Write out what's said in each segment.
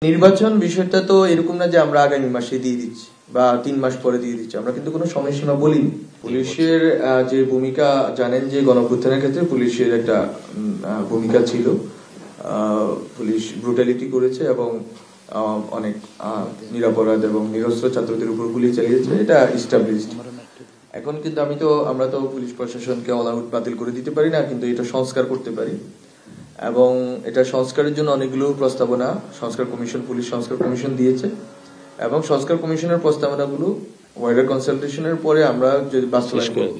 নির্বাচন বিষয়টা তো এরকম না যে আমরা আগামী মাসে দিয়ে দিচ্ছি বা 3 মাস পরে দিয়ে দিচ্ছি। আমরা কিন্তু কোনো সময়সীমা বলিনি। পুলিশের যে ভূমিকা জানেন যে গণঅভ্যুত্থানের ক্ষেত্রে পুলিশের একটা ভূমিকা ছিল। পুলিশ ব্রুটালিটি করেছে এবং অনেক নিরপরাধ এবং নিরস্ত্র ছাত্রদের উপর গুলি চালিয়েছে, এটা এস্টাবলিশড। এখন কিন্তু আমরা তো পুলিশ প্রশাসনকে অল আউট বাতিল করে দিতে পারি না, কিন্তু এটা সংস্কার করতে পারি এবং এটা সংস্কারের জন্য অনেকগুলো প্রস্তাবনা পুলিশ সংস্কার কমিশন দিয়েছে এবং সংস্কার কমিশনের প্রস্তাবনাগুলো ওয়াইডার কনসালটেশনের পরে আমরা যদি বাস্তবায়ন করি,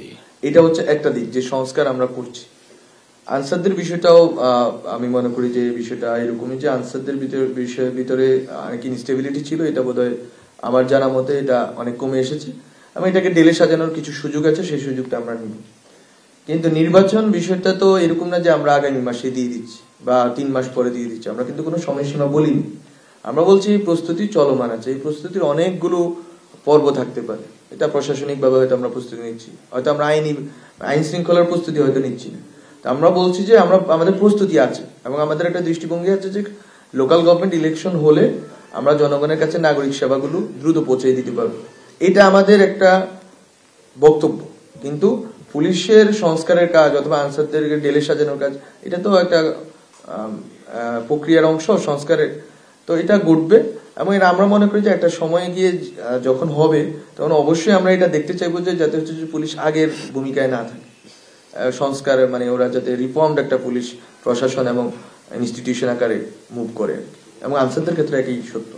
এটা হচ্ছে একটা দিক যে সংস্কার আমরা করছি। আনসারদের বিষয়টাও আমি মনে করি যে বিষয়টা এরকমই যে আনসারদের ভিতরে অনেক ইনস্টেবিলিটি ছিল, এটা বোধহয় আমার জানা মতে এটা অনেক কমে এসেছে এবং এটাকে ঢেলে সাজানোর কিছু সুযোগ আছে, সেই সুযোগটা আমরা নিব। কিন্তু নির্বাচন বিষয়টা তো এরকম না যে আমরা আগামী মাসে দিয়ে দিচ্ছি বা 3 মাস পরে দিয়ে দিচ্ছি। আমরা কিন্তু কোনো সময়সীমা বলিনি। আমরা বলছি প্রস্তুতি চলমান আছে, এই প্রস্তুতির অনেকগুলো পর্ব থাকতে পারে। এটা প্রশাসনিক ভাবে হয়তো আমরা প্রস্তুতি নিচ্ছি, হয়তো আমরা আইন শৃঙ্খলার প্রস্তুতি হয়তো নিচ্ছি না। আমরা বলছি যে আমাদের প্রস্তুতি আছে এবং আমাদের একটা দৃষ্টিভঙ্গি আছে যে লোকাল গভর্নমেন্ট ইলেকশন হলে আমরা জনগণের কাছে নাগরিক সেবাগুলো দ্রুত পৌঁছে দিতে পারবো, এটা আমাদের একটা বক্তব্য। কিন্তু পুলিশের সংস্কারের কাজ অথবা আনসারদেরকে ঢেলে সাজানোর কাজ, এটা তো একটা প্রক্রিয়ার অংশ সংস্কারের, তো এটা ঘটবে এবং আমরা মনে করি যে একটা সময় গিয়ে যখন হবে তখন অবশ্যই আমরা এটা দেখতে চাইবো যে যাতে হচ্ছে যে পুলিশ আগের ভূমিকায় না থাকে, সংস্কার মানে ওরা যাতে রিফর্মড একটা পুলিশ প্রশাসন এবং ইনস্টিটিউশন আকারে মুভ করে এবং আনসারদের ক্ষেত্রে একই সত্য।